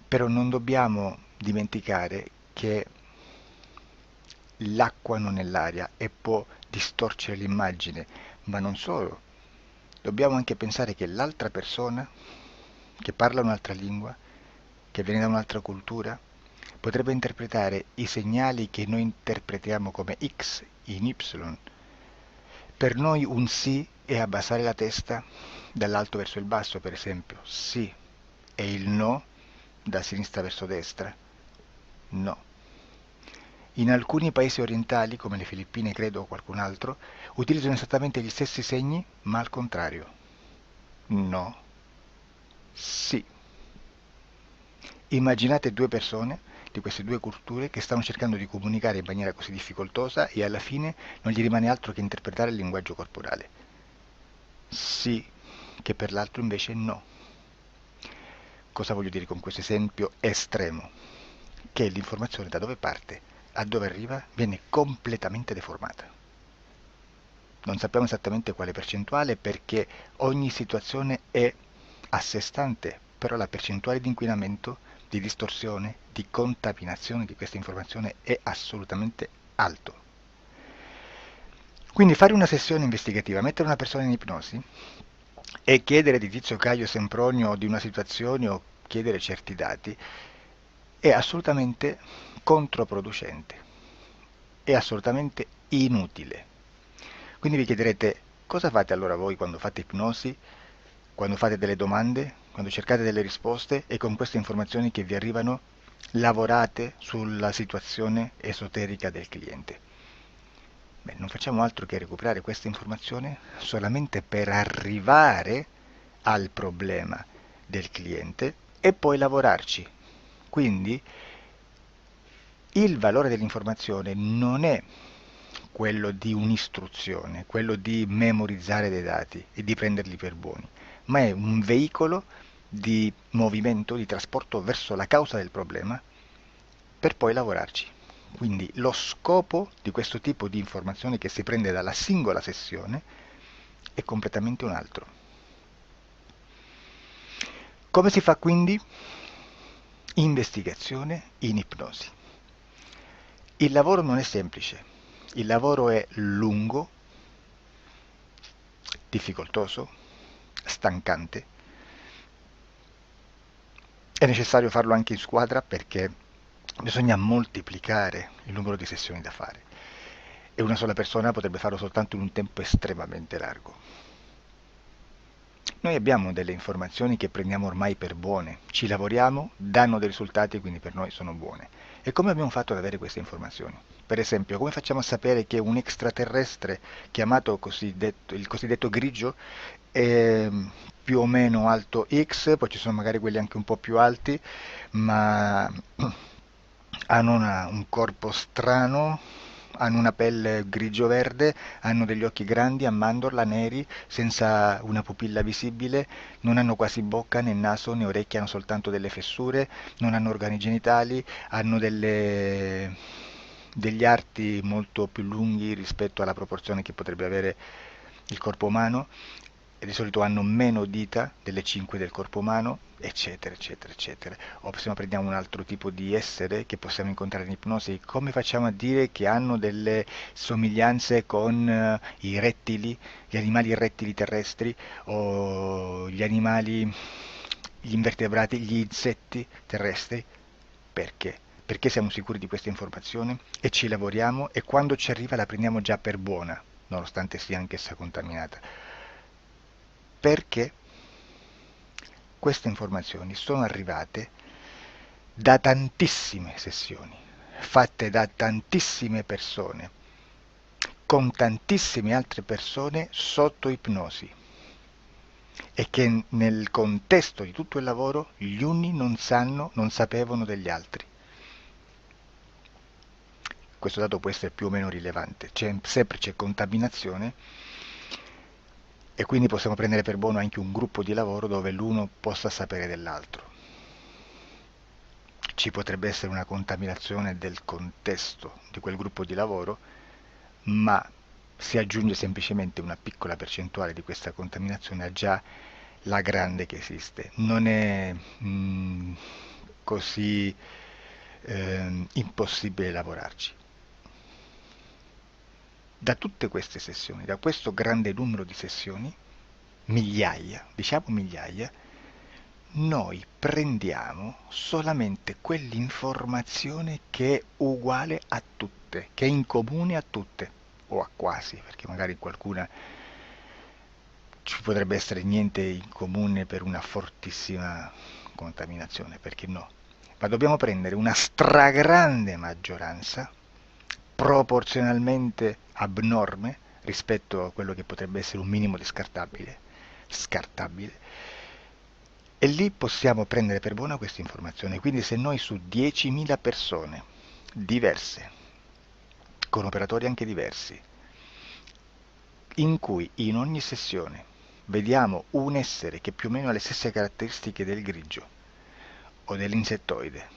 però non dobbiamo dimenticare che l'acqua non è l'aria e può distorcere l'immagine, ma non solo. Dobbiamo anche pensare che l'altra persona, che parla un'altra lingua, che viene da un'altra cultura, potrebbe interpretare i segnali che noi interpretiamo come X in Y. Per noi un sì è abbassare la testa dall'alto verso il basso, per esempio, sì, e il no da sinistra verso destra, no. In alcuni paesi orientali, come le Filippine credo o qualcun altro, utilizzano esattamente gli stessi segni, ma al contrario. No, sì. Immaginate due persone di queste due culture che stanno cercando di comunicare in maniera così difficoltosa e alla fine non gli rimane altro che interpretare il linguaggio corporale. Sì, che per l'altro invece no. Cosa voglio dire con questo esempio estremo? Che l'informazione da dove parte a dove arriva viene completamente deformata. Non sappiamo esattamente quale percentuale perché ogni situazione è a sé stante, però la percentuale di inquinamento, di distorsione, di contaminazione di questa informazione è assolutamente alto. Quindi fare una sessione investigativa, mettere una persona in ipnosi e chiedere di Tizio Caio Sempronio di una situazione o chiedere certi dati è assolutamente controproducente, è assolutamente inutile. Quindi vi chiederete cosa fate allora voi quando fate ipnosi, quando fate delle domande, quando cercate delle risposte e con queste informazioni che vi arrivano lavorate sulla situazione esoterica del cliente. Beh, non facciamo altro che recuperare questa informazione solamente per arrivare al problema del cliente e poi lavorarci. Quindi il valore dell'informazione non è quello di un'istruzione, quello di memorizzare dei dati e di prenderli per buoni, ma è un veicolo di movimento, di trasporto verso la causa del problema per poi lavorarci. Quindi lo scopo di questo tipo di informazione che si prende dalla singola sessione è completamente un altro. Come si fa quindi? Investigazione in ipnosi. Il lavoro non è semplice, il lavoro è lungo, difficoltoso, stancante. È necessario farlo anche in squadra perché bisogna moltiplicare il numero di sessioni da fare e una sola persona potrebbe farlo soltanto in un tempo estremamente largo. Noi abbiamo delle informazioni che prendiamo ormai per buone, ci lavoriamo, danno dei risultati e quindi per noi sono buone. E come abbiamo fatto ad avere queste informazioni? Per esempio, come facciamo a sapere che un extraterrestre chiamato il cosiddetto grigio è più o meno alto X, poi ci sono magari quelli anche un po' più alti, ma hanno un corpo strano, hanno una pelle grigio-verde, hanno degli occhi grandi a mandorla, neri, senza una pupilla visibile, non hanno quasi bocca né naso né orecchie, hanno soltanto delle fessure, non hanno organi genitali, hanno degli arti molto più lunghi rispetto alla proporzione che potrebbe avere il corpo umano e di solito hanno meno dita delle 5 del corpo umano, eccetera, eccetera, eccetera. O se no prendiamo un altro tipo di essere che possiamo incontrare in ipnosi, come facciamo a dire che hanno delle somiglianze con i rettili, gli animali rettili terrestri o gli invertebrati, gli insetti terrestri? Perché? Perché siamo sicuri di questa informazione e ci lavoriamo e quando ci arriva la prendiamo già per buona, nonostante sia anch'essa contaminata. Perché queste informazioni sono arrivate da tantissime sessioni, fatte da tantissime persone, con tantissime altre persone sotto ipnosi e che nel contesto di tutto il lavoro gli uni non sapevano degli altri. Questo dato può essere più o meno rilevante, sempre c'è contaminazione e quindi possiamo prendere per buono anche un gruppo di lavoro dove l'uno possa sapere dell'altro. Ci potrebbe essere una contaminazione del contesto di quel gruppo di lavoro, ma si aggiunge semplicemente una piccola percentuale di questa contaminazione a già la grande che esiste. Non è così impossibile lavorarci. Da tutte queste sessioni, da questo grande numero di sessioni, migliaia, diciamo migliaia, noi prendiamo solamente quell'informazione che è uguale a tutte, che è in comune a tutte, o a quasi, perché magari qualcuna ci potrebbe essere niente in comune per una fortissima contaminazione, perché no? Ma dobbiamo prendere una stragrande maggioranza, proporzionalmente abnorme rispetto a quello che potrebbe essere un minimo di scartabile, e lì possiamo prendere per buona questa informazione. Quindi se noi su 10.000 persone diverse, con operatori anche diversi, in cui in ogni sessione vediamo un essere che più o meno ha le stesse caratteristiche del grigio o dell'insettoide,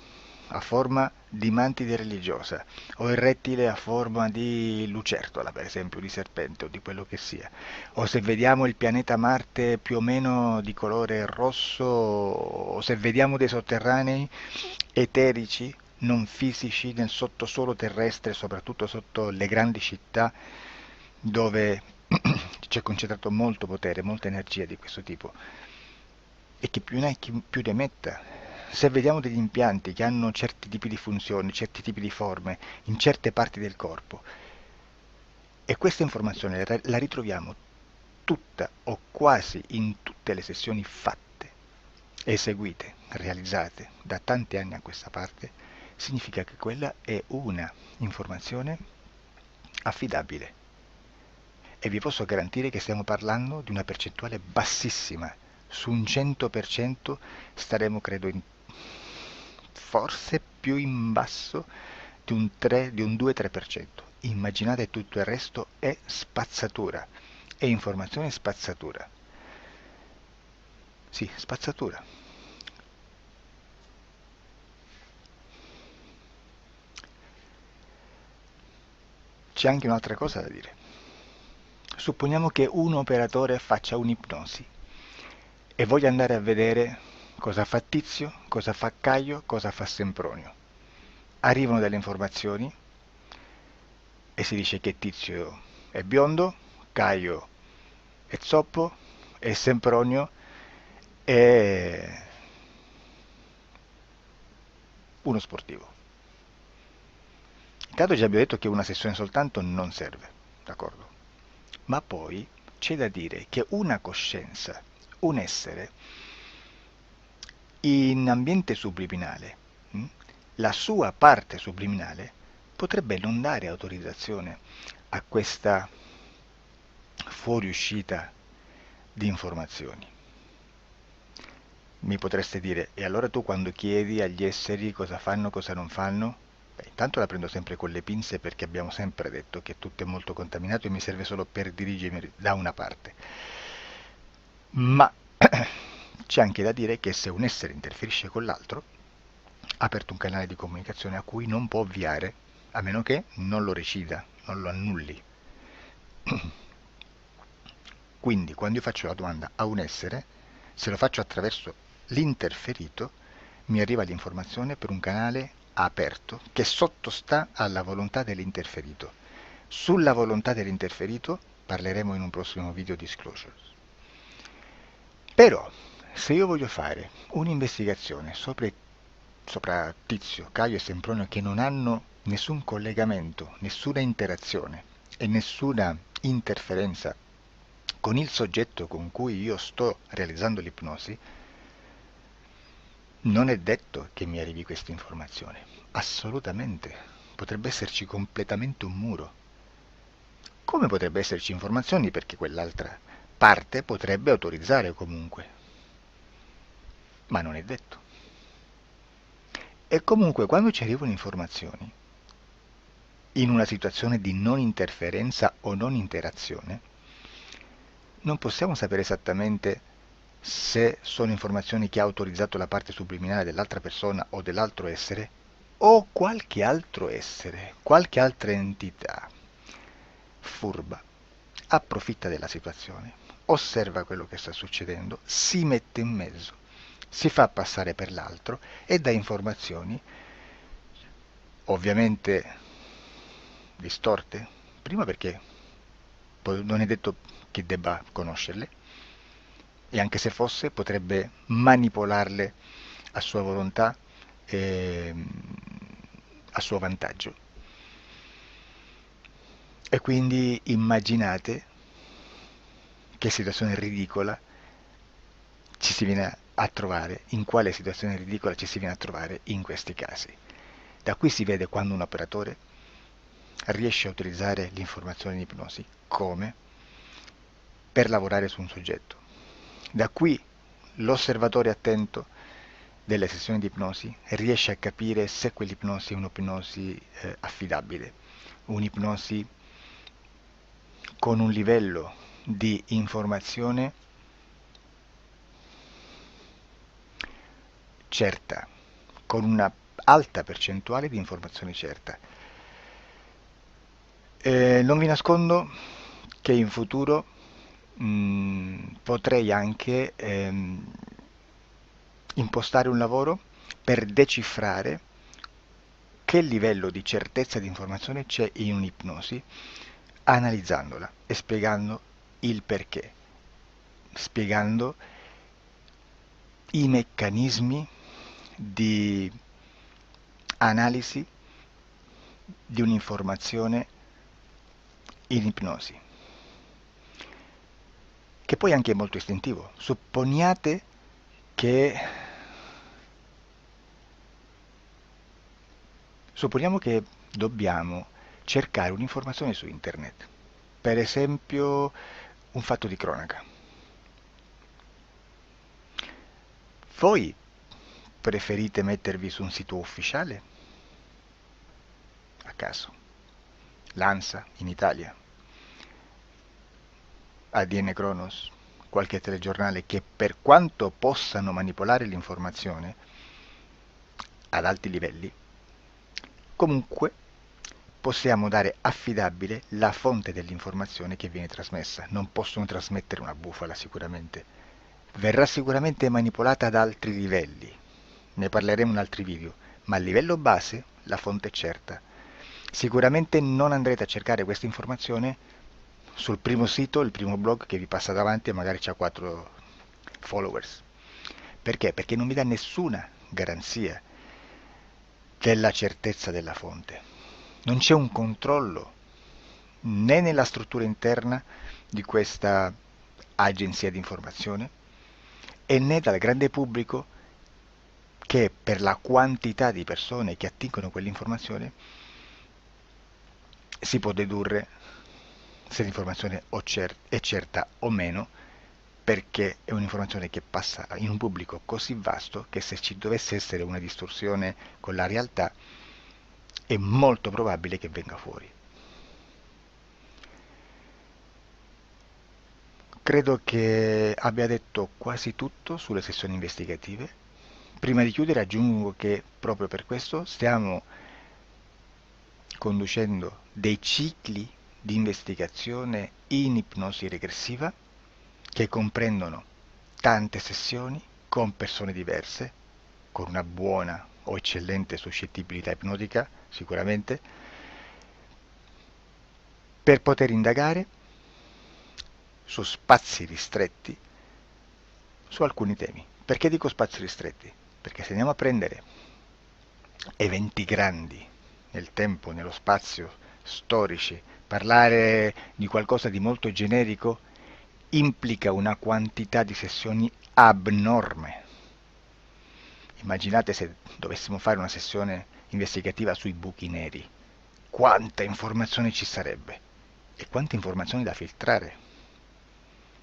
a forma di mantide religiosa, o il rettile a forma di lucertola, per esempio, di serpente o di quello che sia, o se vediamo il pianeta Marte più o meno di colore rosso, o se vediamo dei sotterranei eterici, non fisici, nel sottosuolo terrestre, soprattutto sotto le grandi città, dove c'è concentrato molto potere, molta energia di questo tipo, e che più ne hai più ne metta. Se vediamo degli impianti che hanno certi tipi di funzioni, certi tipi di forme in certe parti del corpo, e questa informazione la ritroviamo tutta o quasi in tutte le sessioni fatte, eseguite, realizzate da tanti anni a questa parte, significa che quella è una informazione affidabile. E vi posso garantire che stiamo parlando di una percentuale bassissima. Su un 100% staremo, credo, forse più in basso di un 2-3%. Immaginate, tutto il resto è spazzatura, è informazione spazzatura. Sì, spazzatura. C'è anche un'altra cosa da dire. Supponiamo che un operatore faccia un'ipnosi e voglia andare a vedere cosa fa Tizio, cosa fa Caio, cosa fa Sempronio. Arrivano delle informazioni e si dice che Tizio è biondo, Caio è zoppo e Sempronio è uno sportivo. Intanto già abbiamo detto che una sessione soltanto non serve, d'accordo? Ma poi c'è da dire che una coscienza, un essere, in ambiente subliminale, la sua parte subliminale potrebbe non dare autorizzazione a questa fuoriuscita di informazioni. Mi potreste dire, e allora tu quando chiedi agli esseri cosa fanno, cosa non fanno? Beh, intanto la prendo sempre con le pinze, perché abbiamo sempre detto che tutto è molto contaminato e mi serve solo per dirigermi da una parte. Ma c'è anche da dire che se un essere interferisce con l'altro, ha aperto un canale di comunicazione a cui non può ovviare, a meno che non lo recida, non lo annulli. Quindi quando io faccio la domanda a un essere, se lo faccio attraverso l'interferito, mi arriva l'informazione per un canale aperto che sottostà alla volontà dell'interferito. Sulla volontà dell'interferito parleremo in un prossimo video disclosures. Però, se io voglio fare un'investigazione sopra Tizio, Caio e Sempronio, che non hanno nessun collegamento, nessuna interazione e nessuna interferenza con il soggetto con cui io sto realizzando l'ipnosi, non è detto che mi arrivi questa informazione. Assolutamente. Potrebbe esserci completamente un muro. Come potrebbe esserci informazioni, perché quell'altra parte potrebbe autorizzare comunque. Ma non è detto. E comunque quando ci arrivano informazioni, in una situazione di non interferenza o non interazione, non possiamo sapere esattamente se sono informazioni che ha autorizzato la parte subliminale dell'altra persona o dell'altro essere, o qualche altro essere, qualche altra entità furba, approfitta della situazione, osserva quello che sta succedendo, si mette in mezzo, si fa passare per l'altro e dà informazioni, ovviamente distorte, prima perché non è detto che debba conoscerle, e anche se fosse potrebbe manipolarle a sua volontà e a suo vantaggio. E quindi immaginate che situazione ridicola ci si viene a trovare, in quale situazione ridicola ci si viene a trovare in questi casi. Da qui si vede quando un operatore riesce a utilizzare l'informazione in ipnosi come per lavorare su un soggetto. Da qui l'osservatore attento delle sessioni di ipnosi riesce a capire se quell'ipnosi è un'ipnosi affidabile, un'ipnosi con un livello di informazione certa, con una alta percentuale di informazione certa. Non vi nascondo che in futuro potrei anche impostare un lavoro per decifrare che livello di certezza di informazione c'è in un'ipnosi, analizzandola e spiegando il perché, spiegando i meccanismi di analisi di un'informazione in ipnosi, che poi anche è molto istintivo. Supponiamo che dobbiamo cercare un'informazione su internet, per esempio un fatto di cronaca. Voi preferite mettervi su un sito ufficiale? A caso. L'ANSA in Italia, ADN Kronos, qualche telegiornale che per quanto possano manipolare l'informazione ad alti livelli, comunque possiamo dare affidabile la fonte dell'informazione che viene trasmessa. Non possono trasmettere una bufala sicuramente. Verrà sicuramente manipolata ad altri livelli. Ne parleremo in altri video, ma a livello base la fonte è certa. Sicuramente non andrete a cercare questa informazione sul primo sito, il primo blog che vi passa davanti e magari c'ha 4 followers. Perché? Perché non vi dà nessuna garanzia della certezza della fonte. Non c'è un controllo né nella struttura interna di questa agenzia di informazione e né dal grande pubblico, che per la quantità di persone che attingono quell'informazione si può dedurre se l'informazione è certa o meno, perché è un'informazione che passa in un pubblico così vasto che se ci dovesse essere una distorsione con la realtà è molto probabile che venga fuori. Credo che abbia detto quasi tutto sulle sessioni investigative. Prima di chiudere aggiungo che proprio per questo stiamo conducendo dei cicli di investigazione in ipnosi regressiva che comprendono tante sessioni con persone diverse, con una buona o eccellente suscettibilità ipnotica sicuramente, per poter indagare su spazi ristretti su alcuni temi. Perché dico spazi ristretti? Perché se andiamo a prendere eventi grandi nel tempo, nello spazio, storici, parlare di qualcosa di molto generico implica una quantità di sessioni abnorme. Immaginate se dovessimo fare una sessione investigativa sui buchi neri, quanta informazione ci sarebbe e quante informazioni da filtrare.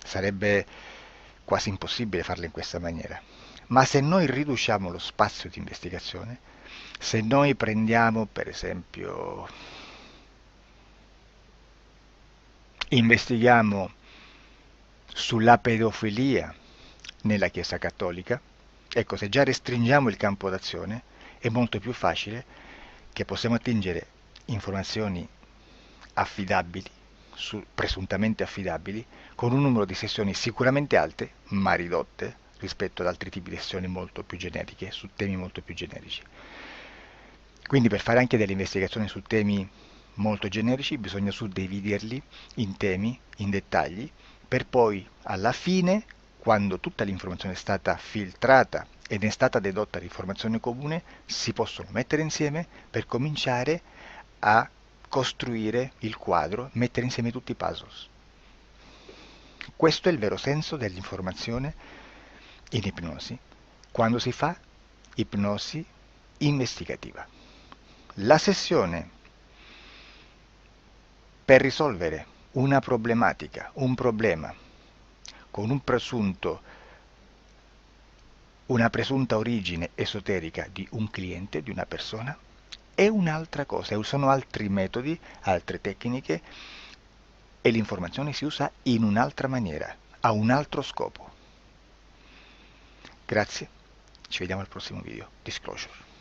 Sarebbe quasi impossibile farla in questa maniera. Ma se noi riduciamo lo spazio di investigazione, se noi prendiamo per esempio, investighiamo sulla pedofilia nella Chiesa Cattolica, ecco, se già restringiamo il campo d'azione è molto più facile che possiamo attingere informazioni affidabili presuntamente affidabili, con un numero di sessioni sicuramente alte, ma ridotte rispetto ad altri tipi di sessioni molto più generiche, su temi molto più generici. Quindi per fare anche delle investigazioni su temi molto generici bisogna suddividerli in temi, in dettagli, per poi alla fine, quando tutta l'informazione è stata filtrata ed è stata dedotta l'informazione comune, si possono mettere insieme per cominciare a costruire il quadro, mettere insieme tutti i puzzles. Questo è il vero senso dell'informazione in ipnosi, quando si fa ipnosi investigativa. La sessione per risolvere una problematica, un problema, con una presunta origine esoterica di un cliente, di una persona, è un'altra cosa, sono altri metodi, altre tecniche e l'informazione si usa in un'altra maniera, ha un altro scopo. Grazie, ci vediamo al prossimo video. Disclosure.